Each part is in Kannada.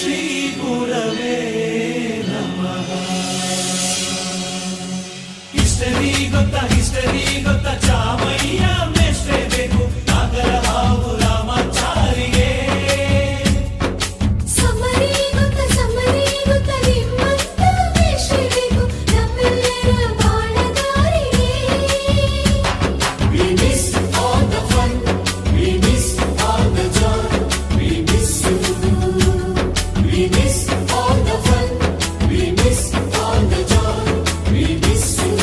ಶ್ರೀ ಗುರವೇ ನಮಃ. ಹಿಸ್ಟರಿ ಗೊತ್ತಾ ಚಾಮಯ್ಯ ಮೇಷ್ಟ್ರೇ ಬೇಕು ನಾಗರ ಹಾವು ರಾಮಾಚಾರಿಗೆ. ಸಮರಿ ಗೊತ್ತ ನಿಮ್ಮಂತ ಮೇಷ್ಟ್ರೇ ಬೇಕು ನಮ್ಮೆಲ್ಲರ ಬಾಳಗಾರಿಗೆ. We miss all the fun, we miss all the joy, we miss you. We miss all the fun, we miss all the joy, we miss you.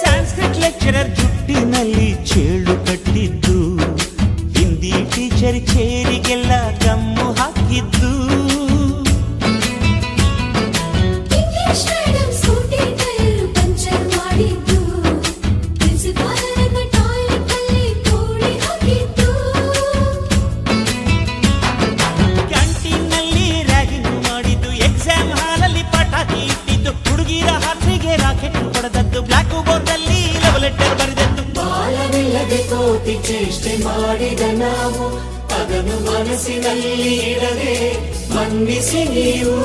Sanskrit lecturer ಜುಟ್ಟಿನಲ್ಲಿ ಚೇಳು ಕಟ್ಟಿದ್ದು, ಹಿಂದಿ ಟೀಚರ್ ಚೇರಿಗೆಲ್ಲ ಗಮ್ಮು ಹಾಕಿದ್ದು, English madam scooty tyre puncture ಮಾಡಿದ್ದು, ಪ್ರಿನ್ಸಿಪಾಲರನ್ನ ಟಾಯ್ಲೆಟ್ ಅಲ್ಲಿ ಕೋಳಿ ಹಾಕಿದ್ದು, ಕ್ಯಾಂಟೀನ್ನಲ್ಲಿ ರ್ಯಾಗಿಂಗ್ ಮಾಡಿದ್ದು, ಎಕ್ಸಾಮ್ ಹಾಲಲ್ಲಿ ಪಟಾಕಿ ಇಟ್ಟಿದ್ದು, ಹುಡುಗಿರ ಹಾಸಿಗೆ ರಾಕೆಟ್ ಹೊಡೆದದ್ದು, ಬ್ಲಾಕ್ ಬೋರ್ಡ್ ಅಲ್ಲಿ ಲವ್ ಲೆಟರ್ ಬರೆದದ್ದು. ಬಾಲವಿಲ್ಲದೆ ಕೋಟಿ ಚೇಷ್ಟೆ ಮಾಡಿದ ನಾವು ಅದನ್ನು ಮನಸ್ಸಿನಲ್ಲಿ ಇಡದೆ ಮನ್ನಿಸಿ ನೀವು.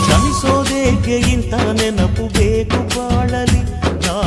ಕ್ಷಮಿಸೋದೇಕೆ ಇಂಥ ನೆನಪು ಬೇಕು ಬಾಳಲು.